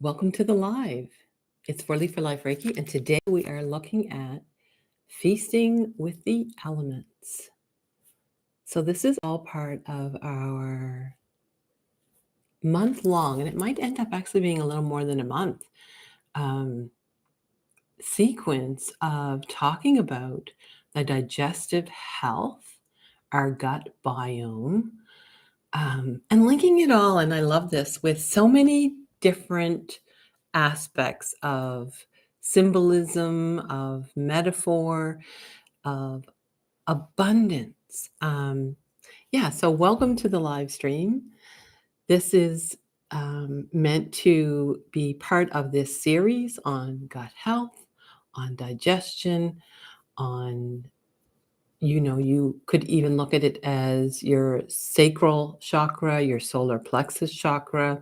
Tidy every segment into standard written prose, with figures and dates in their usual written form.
Welcome to the live. It's For Leaf for Life Reiki, and today we are looking at feasting with the elements. So, this is all part of our month long, and it might end up actually being a little more than a month sequence of talking about the digestive health, our gut biome, and linking it all. And I love this with so many different aspects of symbolism, of metaphor, of abundance. So welcome to the live stream. This is meant to be part of this series on gut health, on digestion, on you could even look at it as your sacral chakra, your solar plexus chakra,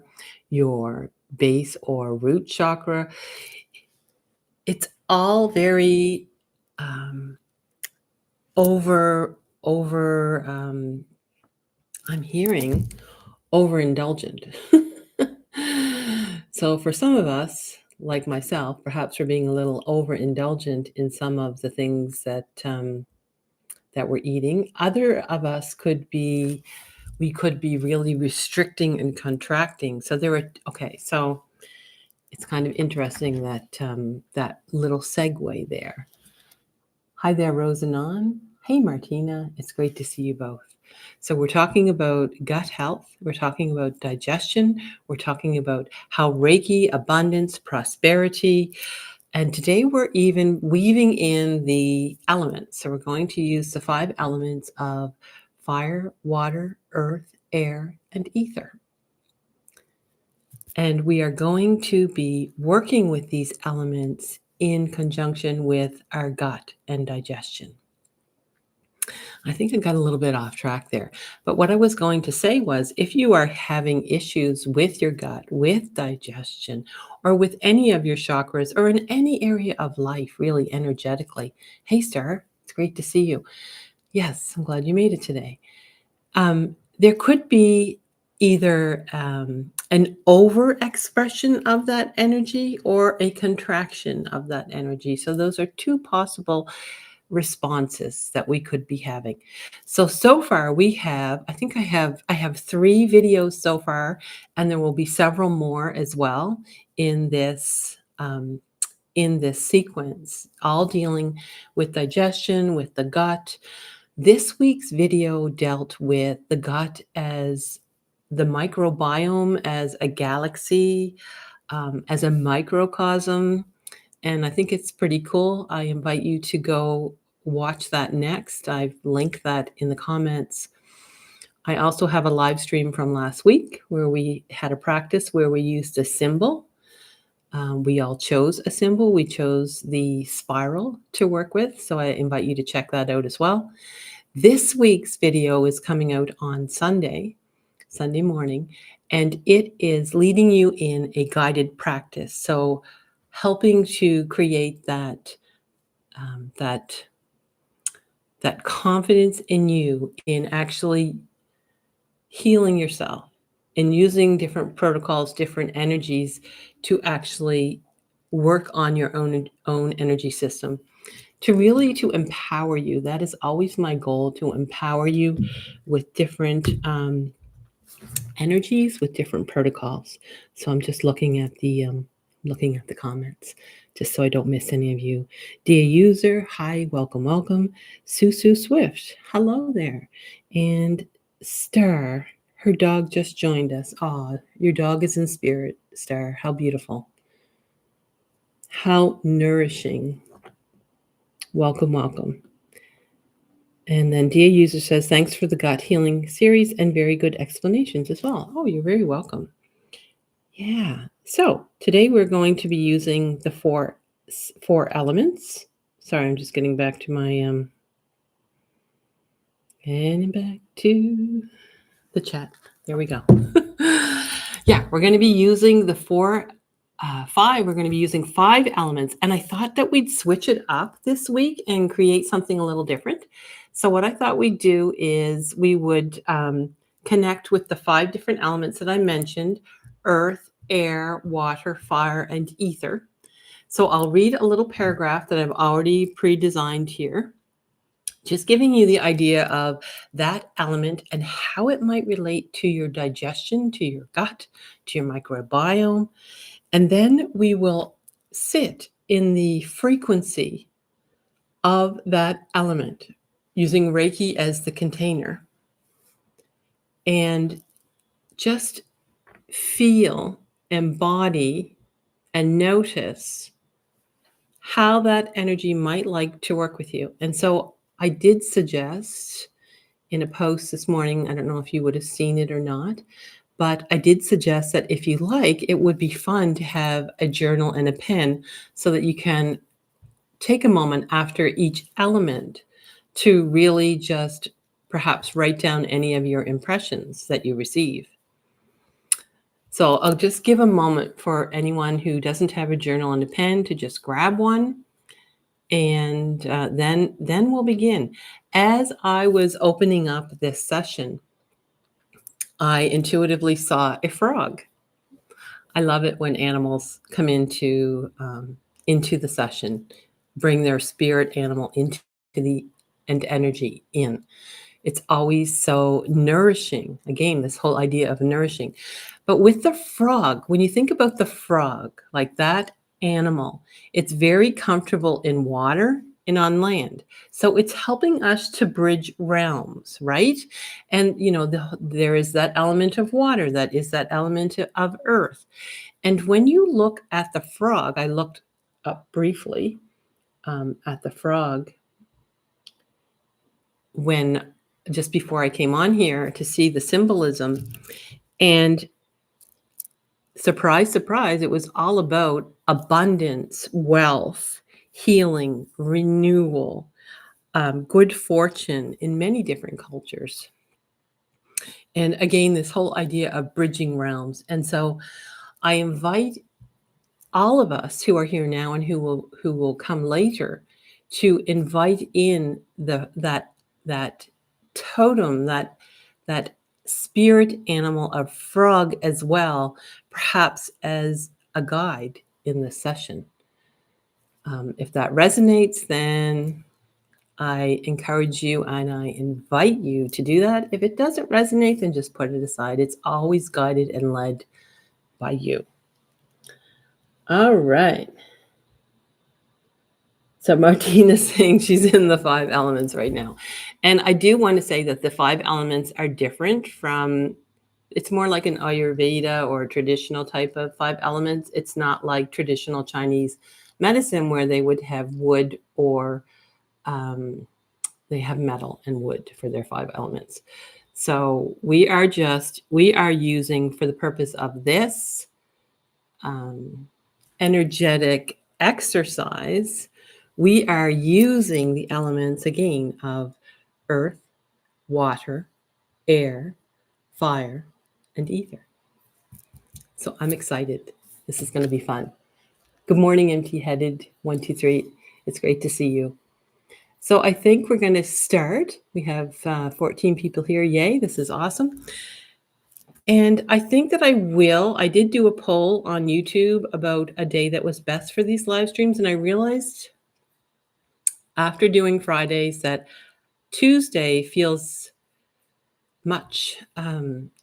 your base or root chakra. It's all very I'm hearing overindulgent. So for some of us, like myself, perhaps we're being a little overindulgent in some of the things that we're eating. Other of us we could be really restricting and contracting. So so it's kind of interesting that that little segue there. Hi there, Rosanon. Hey, Martina. It's great to see you both. So we're talking about gut health. We're talking about digestion. We're talking about how Reiki, abundance, prosperity. And today we're even weaving in the elements. So we're going to use the 5 elements of fire, water, earth, air, and ether. And we are going to be working with these elements in conjunction with our gut and digestion. I think I got a little bit off track there. But what I was going to say was, if you are having issues with your gut, with digestion, or with any of your chakras, or in any area of life, really energetically, hey, Star, it's great to see you. Yes, I'm glad you made it today. There could be either an overexpression of that energy or a contraction of that energy. So those are 2 possible responses that we could be having. So far we have, I think I have 3 videos so far, and there will be several more as well in this sequence, all dealing with digestion, with the gut. This week's video dealt with the gut as the microbiome, as a galaxy, as a microcosm. And I think it's pretty cool. I invite you to go watch that next. I've linked that in the comments. I also have a live stream from last week where we had a practice where we used a symbol. We all chose a symbol. We chose the spiral to work with. So I invite you to check that out as well. This week's video is coming out on Sunday morning, and it is leading you in a guided practice. So helping to create that confidence in you in actually healing yourself and using different protocols, different energies to actually work on your own energy system, to empower you. That is always my goal, to empower you with different energies, with different protocols. So I'm just looking at the comments, just so I don't miss any of you. Dear user, hi, welcome. Sue Swift, hello there. And Star, her dog just joined us. Aw, your dog is in spirit, Star. How beautiful. How nourishing. Welcome. And then Dear User says, thanks for the gut healing series and very good explanations as well. Oh, you're very welcome. Yeah. So today we're going to be using the four elements. Sorry, I'm just getting back to my and back to the chat. There we go. Yeah, we're going to be using the 5. We're going to be using 5 elements, and I thought that we'd switch it up this week and create something a little different. So what I thought we'd do is we would connect with the 5 different elements that I mentioned: earth, air, water, fire, and ether. So I'll read a little paragraph that I've already pre-designed here, just giving you the idea of that element and how it might relate to your digestion, to your gut, to your microbiome. And then we will sit in the frequency of that element using Reiki as the container, and just feel, embody, and notice how that energy might like to work with you. And so I did suggest in a post this morning, I don't know if you would have seen it or not, but I did suggest that if you like, it would be fun to have a journal and a pen so that you can take a moment after each element to really just perhaps write down any of your impressions that you receive. So I'll just give a moment for anyone who doesn't have a journal and a pen to just grab one, and then we'll begin. As I was opening up this session, I intuitively saw a frog. I love it when animals come into the session, bring their spirit animal into the and energy in. It's always so nourishing. Again, this whole idea of nourishing. But with the frog, when you think about the frog, like that animal, it's very comfortable in water and on land. So it's helping us to bridge realms, right? And there is that element of water, that is that element of earth. And when you look at the frog, I looked up briefly at the frog when just before I came on here to see the symbolism. And surprise, surprise, it was all about abundance, wealth, healing, renewal, good fortune in many different cultures. And again, this whole idea of bridging realms. And so I invite all of us who are here now and who will come later to invite in that totem, that spirit animal of frog as well, perhaps as a guide in this session. If that resonates, then I encourage you and I invite you to do that. If it doesn't resonate, then just put it aside. It's always guided and led by you. All right. So Martina's saying she's in the 5 elements right now. And I do want to say that the 5 elements are different from, it's more like an Ayurveda or traditional type of 5 elements. It's not like traditional Chinese medicine where they would have wood or they have metal and wood for their 5 elements. So we are using, for the purpose of this energetic exercise, we are using the elements again of earth, water, air, fire, and ether. So I'm excited. This is going to be fun. Good morning, empty-headed 123. It's great to see you. So I think we're going to start. We have 14 people here. Yay, this is awesome. And I think that I did do a poll on YouTube about a day that was best for these live streams. And I realized after doing Fridays that Tuesday feels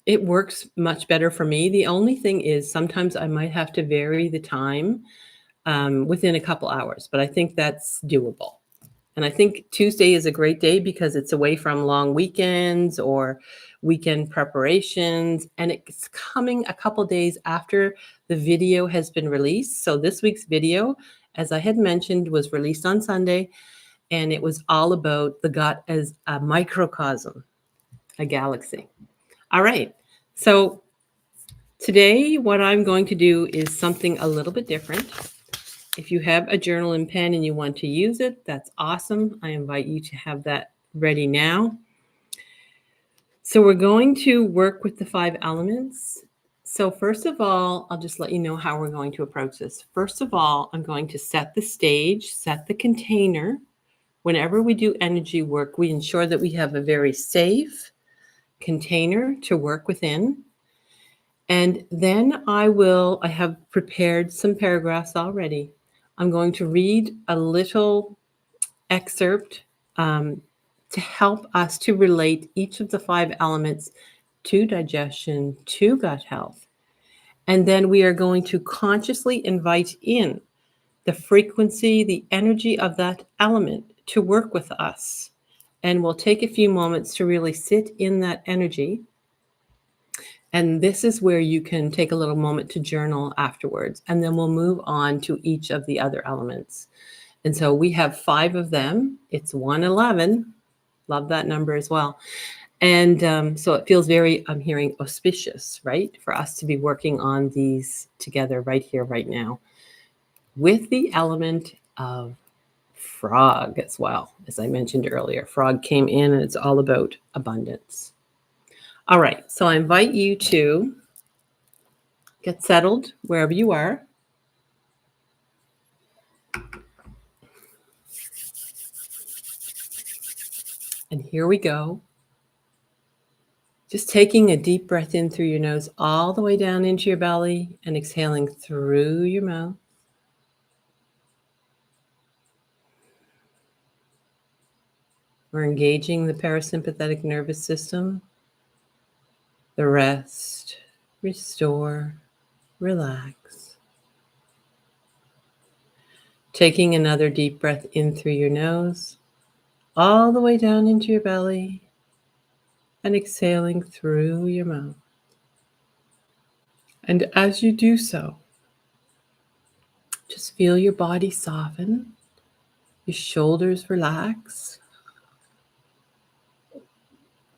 it works much better for me. The only thing is sometimes I might have to vary the time within a couple hours, but I think that's doable. And I think Tuesday is a great day because it's away from long weekends or weekend preparations, and it's coming a couple days after the video has been released. So this week's video, as I had mentioned, was released on Sunday, and it was all about the gut as a microcosm, a galaxy. All right. So today, what I'm going to do is something a little bit different. If you have a journal and pen and you want to use it, that's awesome. I invite you to have that ready now. So we're going to work with the 5 elements. So first of all, I'll just let you know how we're going to approach this. First of all, I'm going to set the stage, set the container. Whenever we do energy work, we ensure that we have a very safe, container to work within. And then I have prepared some paragraphs already. I'm going to read a little excerpt um, to help us to relate each of the 5 elements to digestion, to gut health. And then we are going to consciously invite in the frequency, the energy of that element to work with us. And we'll take a few moments to really sit in that energy. And this is where you can take a little moment to journal afterwards. And then we'll move on to each of the other elements. And so we have 5 of them. It's 111. Love that number as well. And so it feels very, I'm hearing, auspicious, right? For us to be working on these together right here, right now, with the element of frog as well. As I mentioned earlier, frog came in and it's all about abundance. All right, so I invite you to get settled wherever you are. And here we go. Just taking a deep breath in through your nose all the way down into your belly and exhaling through your mouth. We're engaging the parasympathetic nervous system, the rest, restore, relax. Taking another deep breath in through your nose, all the way down into your belly, and exhaling through your mouth. And as you do so, just feel your body soften, your shoulders relax.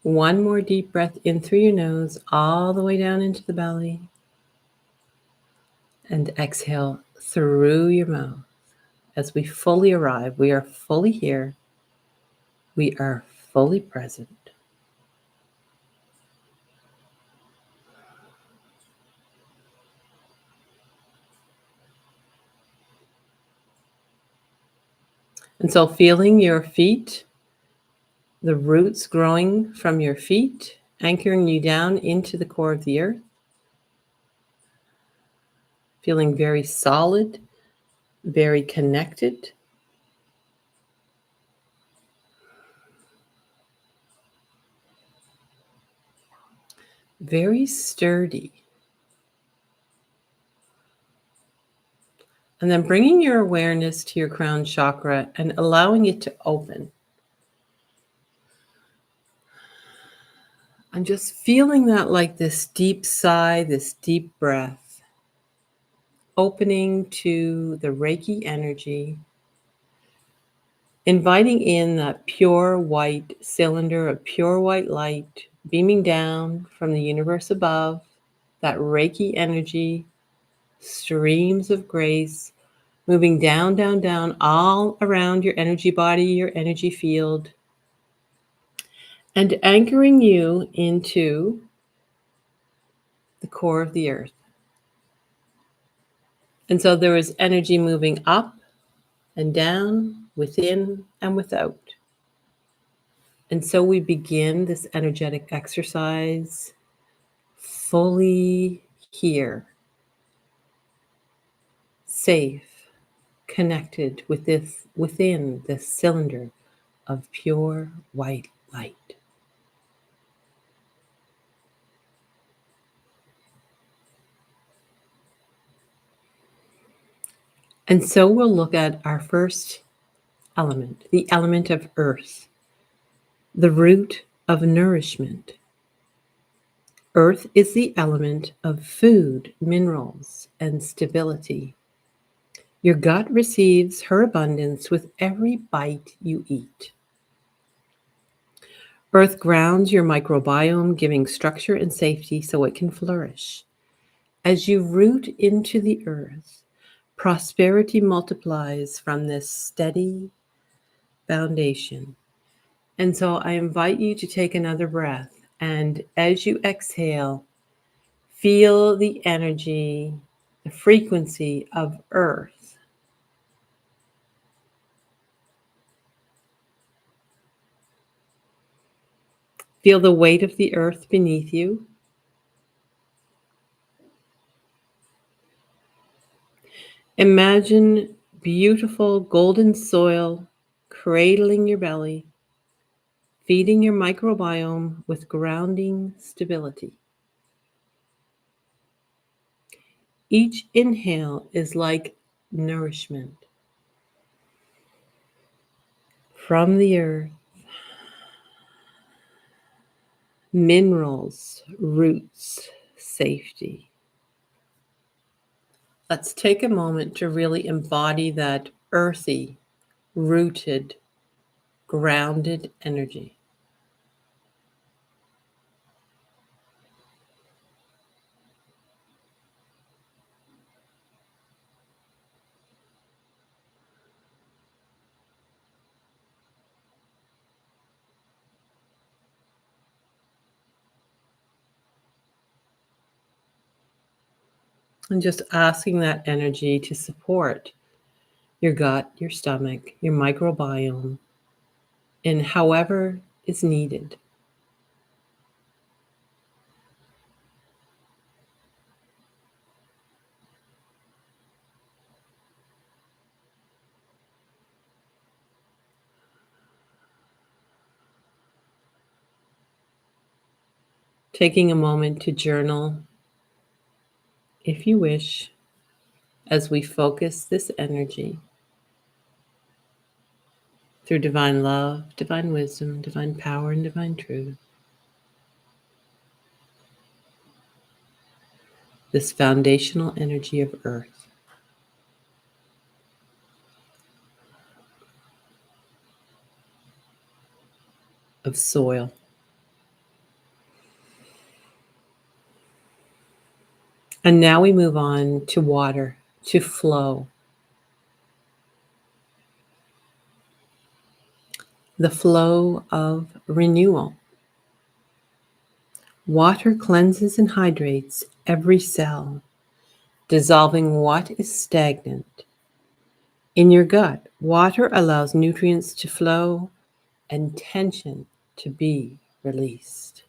One more deep breath in through your nose, all the way down into the belly, and exhale through your mouth. As we fully arrive, we are fully here, we are fully present. And so feeling your feet, the roots growing from your feet, anchoring you down into the core of the earth. Feeling very solid, very connected. Very sturdy. And then bringing your awareness to your crown chakra and allowing it to open. I'm just feeling that like this deep sigh, this deep breath, opening to the Reiki energy, inviting in that pure white cylinder of pure white light beaming down from the universe above, that Reiki energy, streams of grace, moving down, down, down, all around your energy body, your energy field, and anchoring you into the core of the earth. And so there is energy moving up and down, within and without. And so we begin this energetic exercise fully here, safe, connected with this, within this cylinder of pure white light. And so we'll look at our first element, the element of earth, the root of nourishment. Earth is the element of food, minerals, and stability. Your gut receives her abundance with every bite you eat. Earth grounds your microbiome, giving structure and safety so it can flourish. As you root into the earth, prosperity multiplies from this steady foundation. And so I invite you to take another breath. And as you exhale, feel the energy, the frequency of earth. Feel the weight of the earth beneath you. Imagine beautiful golden soil cradling your belly, feeding your microbiome with grounding stability. Each inhale is like nourishment from the earth, minerals, roots, safety. Let's take a moment to really embody that earthy, rooted, grounded energy. And just asking that energy to support your gut, your stomach, your microbiome in however is needed. Taking a moment to journal, if you wish, as we focus this energy through divine love, divine wisdom, divine power, and divine truth. This foundational energy of earth, of soil. And now we move on to water, to flow. The flow of renewal. Water cleanses and hydrates every cell, dissolving what is stagnant. In your gut, water allows nutrients to flow and tension to be released.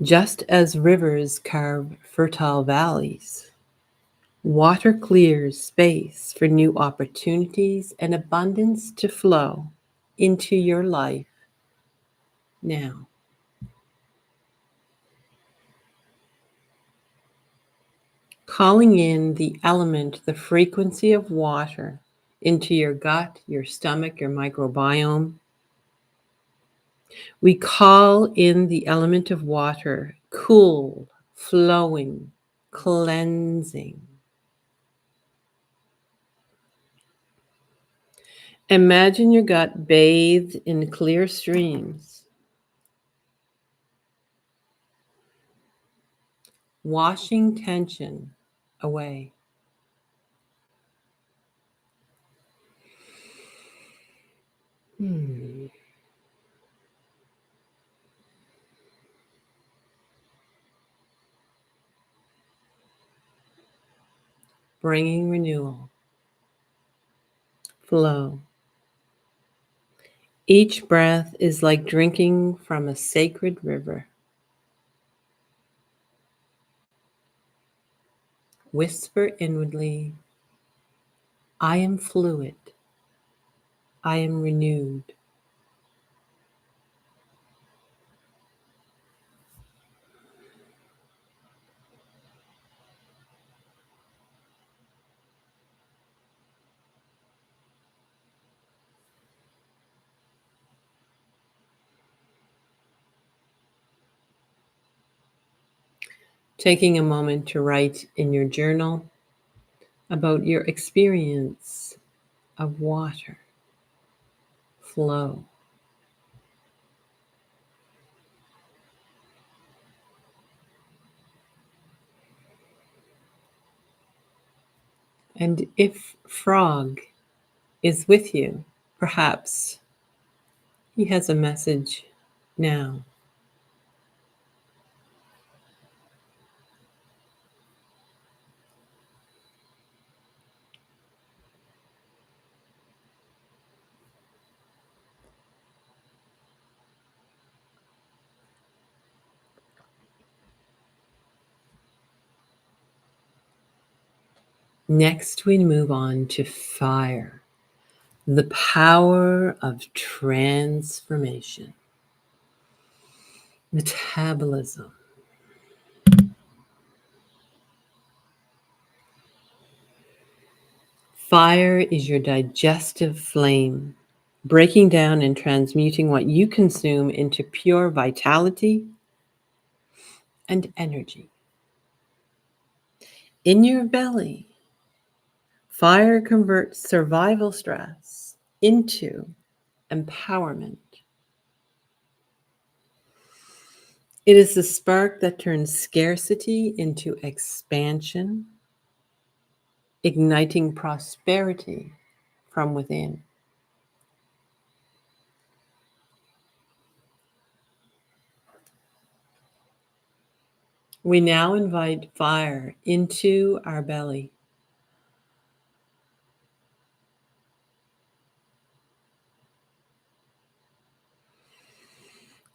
Just as rivers carve fertile valleys, water clears space for new opportunities and abundance to flow into your life now. Calling in the element, the frequency of water into your gut, your stomach, your microbiome. We call in the element of water, cool, flowing, cleansing. Imagine your gut bathed in clear streams, washing tension away. Hmm. Bringing renewal, flow. Each breath is like drinking from a sacred river. Whisper inwardly, I am fluid. I am renewed. Taking a moment to write in your journal about your experience of water flow. And if Frog is with you, perhaps he has a message now. Next, we move on to fire, the power of transformation, metabolism. Fire is your digestive flame, breaking down and transmuting what you consume into pure vitality and energy. In your belly, fire converts survival stress into empowerment. It is the spark that turns scarcity into expansion, igniting prosperity from within. We now invite fire into our belly.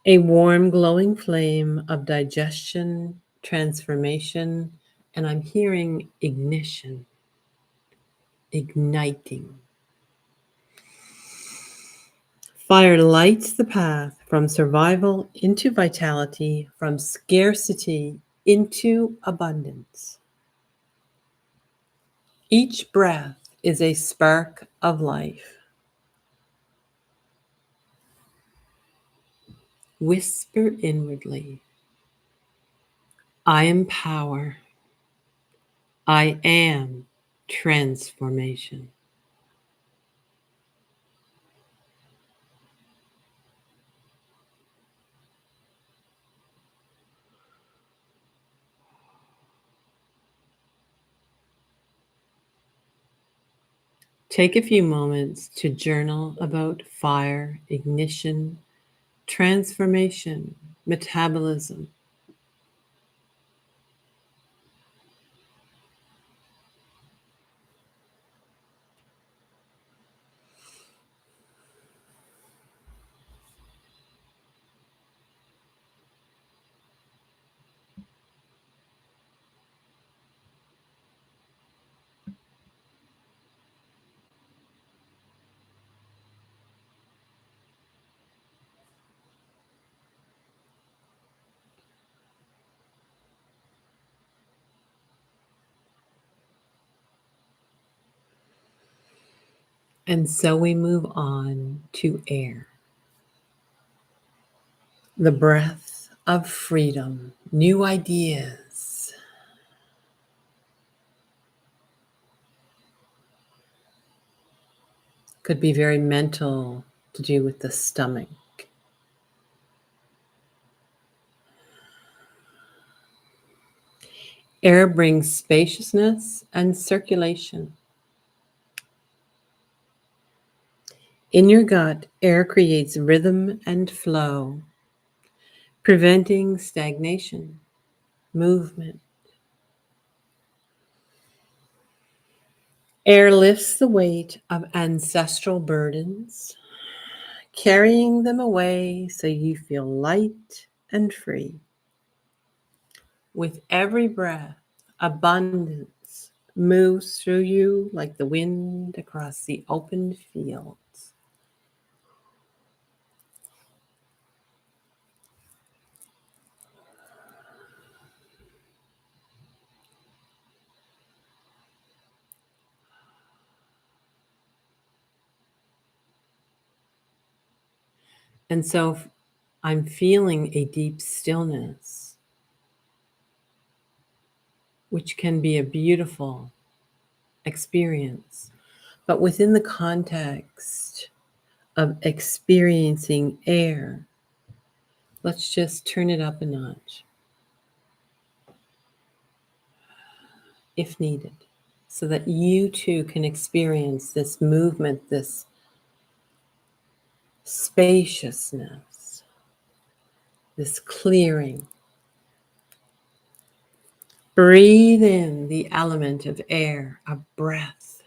A warm, glowing flame of digestion, transformation, and I'm hearing ignition, igniting. Fire lights the path from survival into vitality, from scarcity into abundance. Each breath is a spark of life. Whisper inwardly, I am power. I am transformation. Take a few moments to journal about fire, ignition, transformation, metabolism. And so we move on to air, the breath of freedom, new ideas. Could be very mental, to do with the stomach. Air brings spaciousness and circulation. In your gut, air creates rhythm and flow, preventing stagnation, movement. Air lifts the weight of ancestral burdens, carrying them away so you feel light and free. With every breath, abundance moves through you like the wind across the open fields. And so I'm feeling a deep stillness, which can be a beautiful experience. But within the context of experiencing air, let's just turn it up a notch if needed, so that you too can experience this movement, this spaciousness, this clearing. Breathe in the element of air, a breath.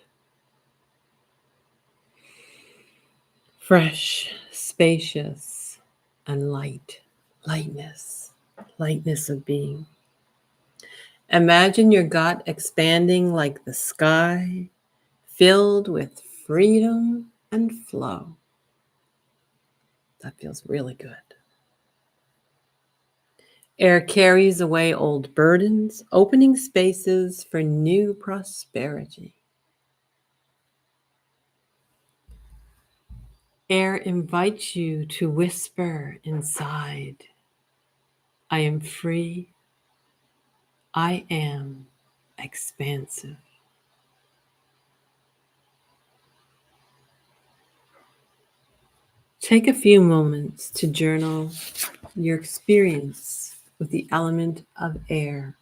Fresh, spacious, and light. Lightness, lightness of being. Imagine your gut expanding like the sky, filled with freedom and flow. That feels really good. Air carries away old burdens, opening spaces for new prosperity. Air invites you to whisper inside, I am free, I am expansive. Take a few moments to journal your experience with the element of air.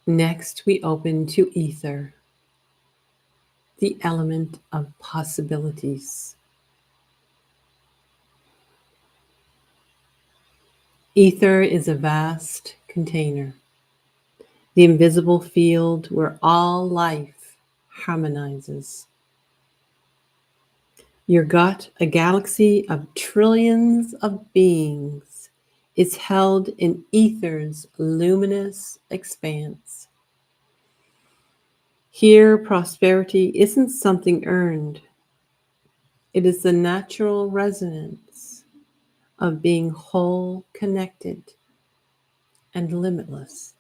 Next, we open to ether, the element of possibilities. Ether is a vast container, the invisible field where all life harmonizes. Your gut, a galaxy of trillions of beings, is held in ether's luminous expanse. Here, prosperity isn't something earned, it is the natural resonance of being whole, connected, and limitless.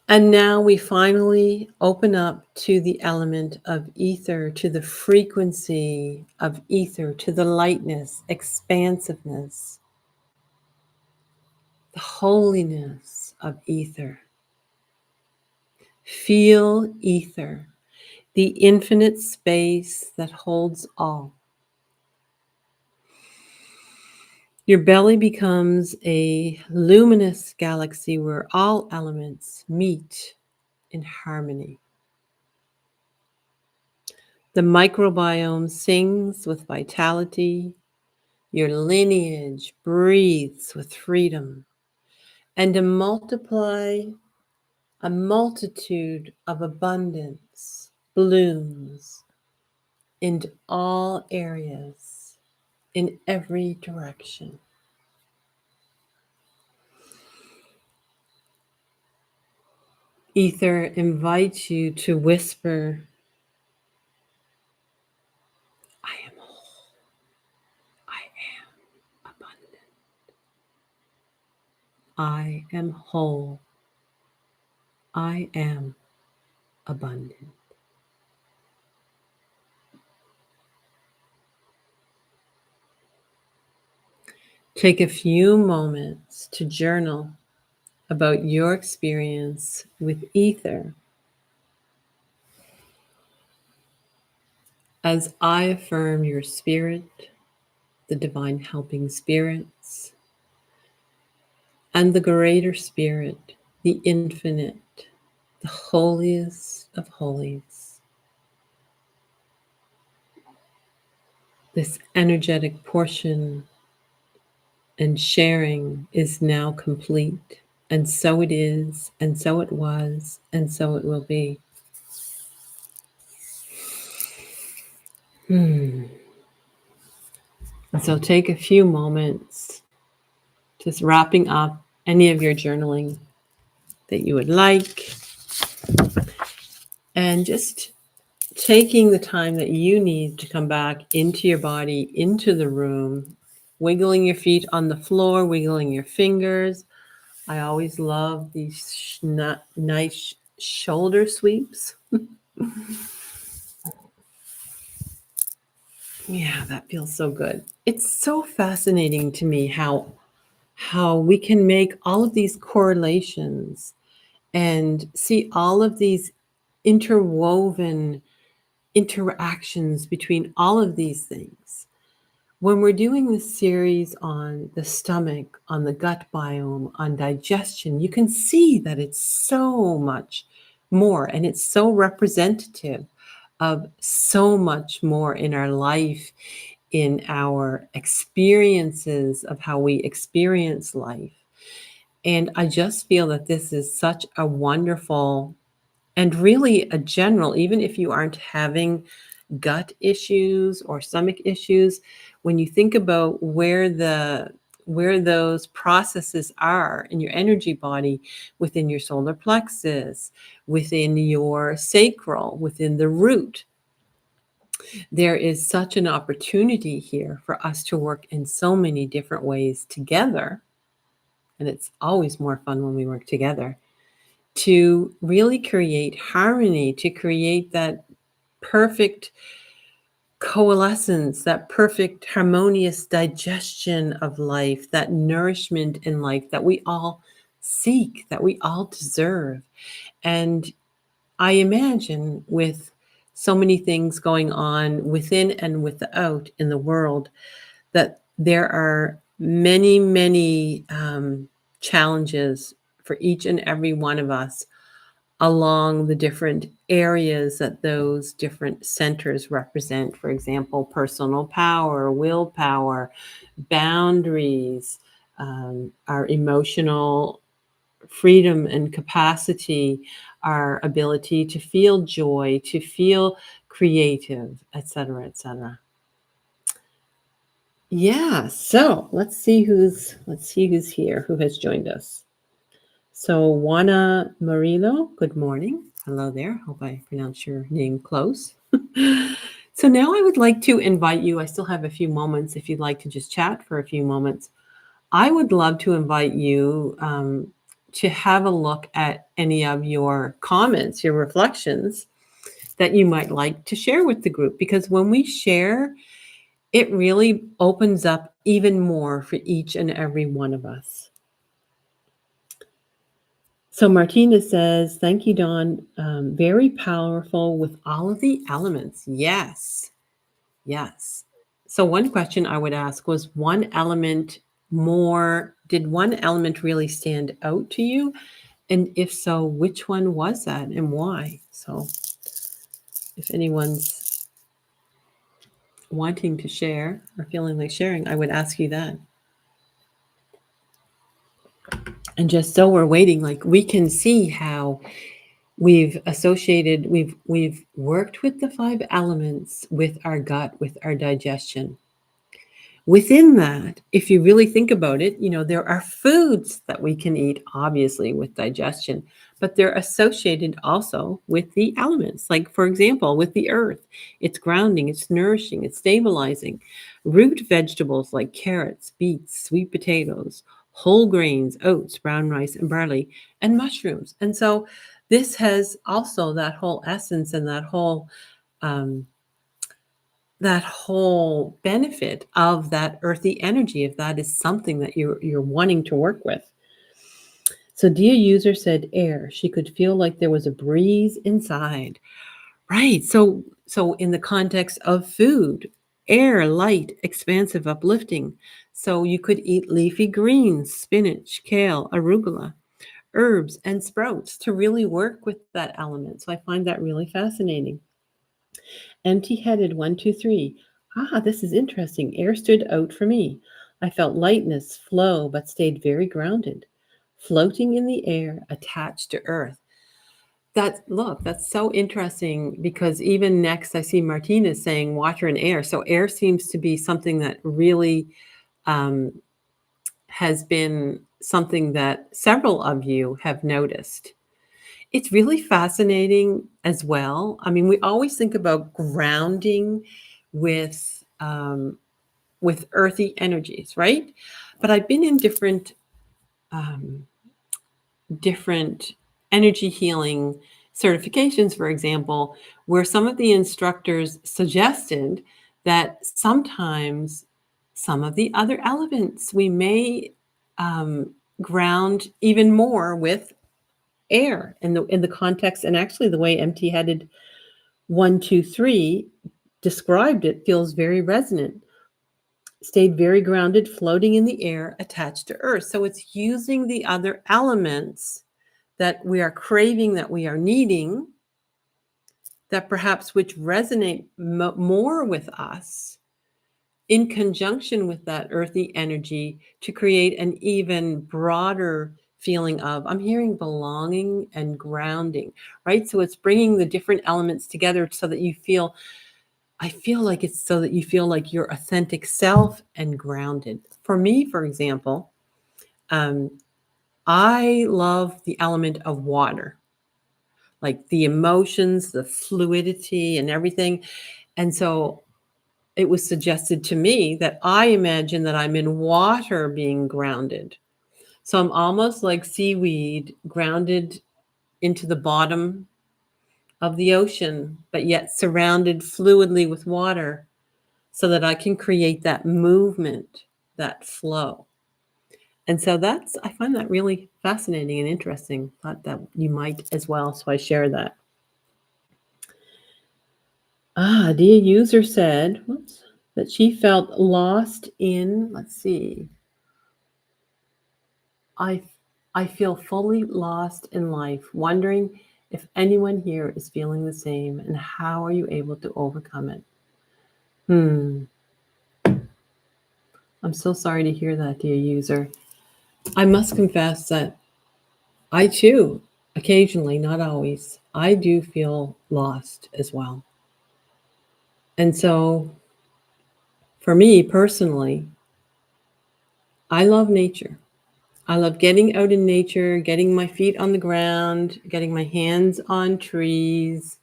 And now we finally open up to the element of ether, to the frequency of ether, to the lightness, expansiveness, the holiness of ether. Feel ether, the infinite space that holds all. Your belly becomes a luminous galaxy where all elements meet in harmony. The microbiome sings with vitality. Your lineage breathes with freedom. And to multiply, a multitude of abundance blooms into all areas, in every direction. Ether invites you to whisper, I am whole, I am abundant. I am whole, I am abundant. Take a few moments to journal about your experience with ether as I affirm your spirit, the divine helping spirits, and the greater spirit, the infinite, the holiest of holies. This energetic portion and sharing is now complete, and so it is, and so it was, and so it will be. So take a few moments, just wrapping up any of your journaling that you would like, and just taking the time that you need to come back into your body, into the room, wiggling your feet on the floor, wiggling your fingers. I always love these nice shoulder sweeps. Yeah, that feels so good. It's so fascinating to me how we can make all of these correlations and see all of these interwoven interactions between all of these things. When we're doing this series on the stomach, on the gut biome, on digestion, you can see that it's so much more and it's so representative of so much more in our life, in our experiences of how we experience life. And I just feel that this is such a wonderful and really a general, even if you aren't having gut issues or stomach issues, when you think about where those processes are in your energy body, within your solar plexus, within your sacral, within the root, there is such an opportunity here for us to work in so many different ways together. And it's always more fun when we work together to really create harmony, to create that perfect coalescence, that perfect harmonious digestion of life, that nourishment in life that we all seek, that we all deserve. And I imagine with so many things going on within and without in the world, that there are many, many challenges for each and every one of us along the different areas that those different centers represent. For example, personal power, willpower, boundaries, our emotional freedom and capacity, our ability to feel joy, to feel creative, etc., etc. Yeah, so let's see who's here, who has joined us. So Juana Murillo, good morning. Hello there. Hope I pronounced your name close. So now I would like to invite you. I still have a few moments if you'd like to just chat for a few moments. I would love to invite you to have a look at any of your comments, your reflections that you might like to share with the group, because when we share, it really opens up even more for each and every one of us. So Martina says, thank you, Dawn. Very powerful with all of the elements. Yes. Yes. So one question I would ask was, did one element really stand out to you? And if so, which one was that and why? So if anyone's wanting to share or feeling like sharing, I would ask you that. And just so we're waiting, like we can see how we've worked with the 5 elements with our gut, with our digestion. Within that, if you really think about it, there are foods that we can eat, obviously, with digestion, but they're associated also with the elements. Like, for example, with the earth, it's grounding, it's nourishing, it's stabilizing. Root vegetables like carrots, beets, sweet potatoes, whole grains, oats, brown rice, and barley, and mushrooms. And so this has also that whole essence and um, that whole benefit of that earthy energy, if that is something that you're wanting to work with. So Dia User said air. She could feel like there was a breeze inside. Right. So in the context of food, air, light, expansive, uplifting. So you could eat leafy greens, spinach, kale, arugula, herbs, and sprouts to really work with that element. So I find that really fascinating. Empty-headed 123. This is interesting. Air stood out for me. I felt lightness, flow, but stayed very grounded. Floating in the air, attached to earth. That's so interesting, because even next I see Martinez saying water and air. So air seems to be something that really um, has been something that several of you have noticed. It's really fascinating as well. I mean, we always think about grounding with earthy energies, right? But I've been in different energy healing certifications, for example, where some of the instructors suggested that sometimes some of the other elements we may ground even more with air in the context, and actually the way empty-headed 123 described it feels very resonant. stayed very grounded, floating in the air, attached to earth. So it's using the other elements that we are craving, that we are needing, that perhaps which resonate more with us, in conjunction with that earthy energy, to create an even broader feeling of, I'm hearing belonging and grounding, right? So it's bringing the different elements together so that you feel, I feel like it's so that you feel like your authentic self and grounded. For me, for example, um, I love the element of water, like the emotions, the fluidity, and everything. And so it was suggested to me that I imagine that I'm in water being grounded. So I'm almost like seaweed grounded into the bottom of the ocean, but yet surrounded fluidly with water so that I can create that movement, that flow. And so I find that really fascinating and interesting. Thought that you might as well. So I share that. Dear user said, whoops, that she felt lost in, let's see, I, I feel fully lost in life, wondering if anyone here is feeling the same, and how are you able to overcome it? I'm so sorry to hear that, dear user. I must confess that I too, occasionally, not always, I do feel lost as well. And so, for me personally, I love nature. I love getting out in nature, getting my feet on the ground, getting my hands on trees.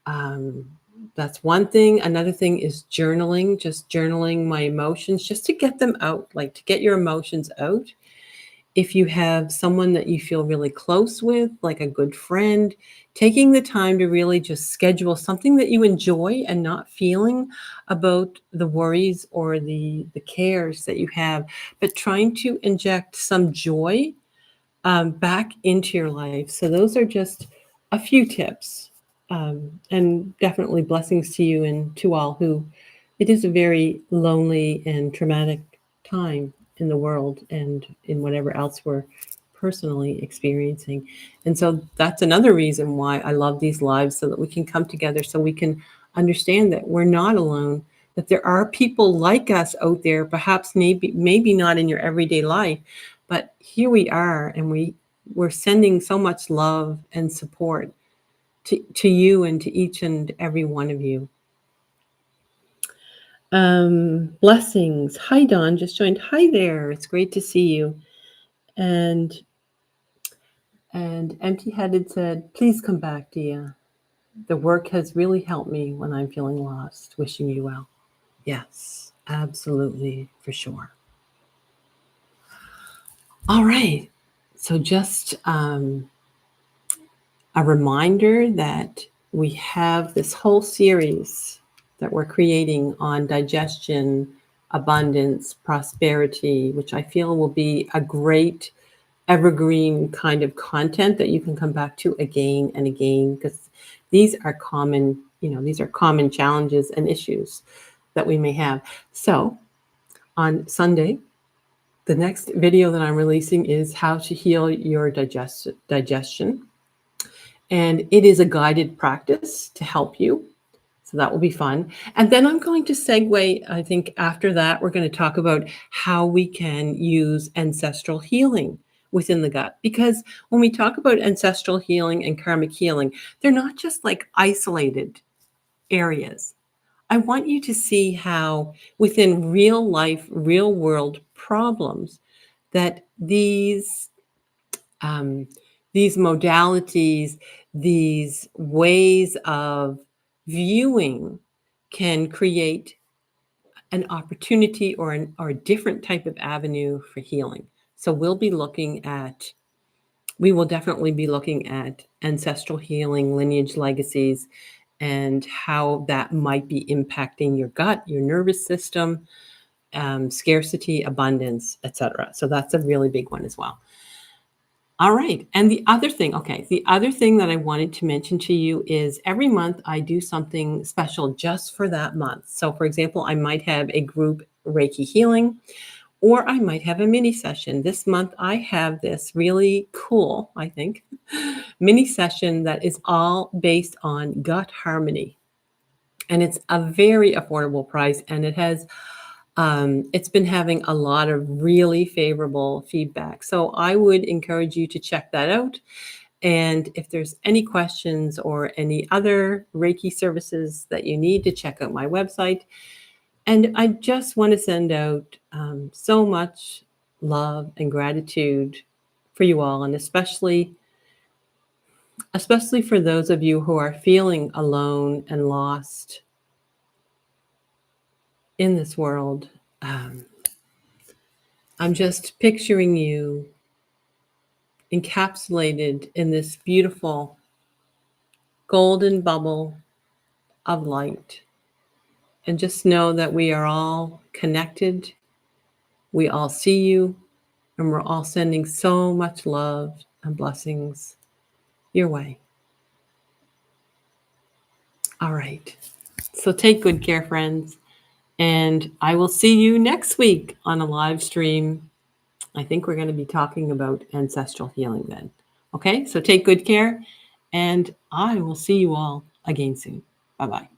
Um, that's one thing. Another thing is journaling, just journaling my emotions, just to get them out, like to get your emotions out. If you have someone that you feel really close with, like a good friend, taking the time to really just schedule something that you enjoy and not feeling about the worries or the cares that you have, but trying to inject some joy back into your life. So those are just a few tips, and definitely blessings to you and to all who, it is a very lonely and traumatic time in the world and in whatever else we're personally experiencing. And so that's another reason why I love these lives, so that we can come together, so we can understand that we're not alone, that there are people like us out there, perhaps maybe not in your everyday life, but here we are, and we're sending so much love and support to you and to each and every one of you. Blessings. Hi, Dawn. Just joined. Hi there. It's great to see you. And Empty Headed said, please come back, Dia. The work has really helped me when I'm feeling lost. Wishing you well. Yes, absolutely, for sure. All right. So just a reminder that we have this whole series that we're creating on digestion, abundance, prosperity, which I feel will be a great evergreen kind of content that you can come back to again and again, because these are common, these are common challenges and issues that we may have. So on Sunday, the next video that I'm releasing is how to heal your digestion. And it is a guided practice to help you. So that will be fun. And then I'm going to segue, I think after that, we're going to talk about how we can use ancestral healing within the gut. Because when we talk about ancestral healing and karmic healing, they're not just like isolated areas. I want you to see how within real life, real world problems, that um, these modalities, these ways of viewing can create an opportunity or a different type of avenue for healing. So we will definitely be looking at ancestral healing, lineage legacies, and how that might be impacting your gut, your nervous system, scarcity, abundance, etc. So that's a really big one as well. All right. And the other thing that I wanted to mention to you is every month I do something special just for that month. So, for example, I might have a group Reiki healing, or I might have a mini session. This month, I have this really cool, I think, mini session that is all based on gut harmony. And it's a very affordable price, and it's been having a lot of really favorable feedback. So I would encourage you to check that out. And if there's any questions or any other Reiki services that you need, to check out my website. And I just want to send out so much love and gratitude for you all, and especially for those of you who are feeling alone and lost in this world. Um, I'm just picturing you encapsulated in this beautiful golden bubble of light. And just know that we are all connected. We all see you, and we're all sending so much love and blessings your way. All right. So take good care, friends. And I will see you next week on a live stream. I think we're going to be talking about ancestral healing then. Okay, so take good care, and I will see you all again soon. Bye-bye.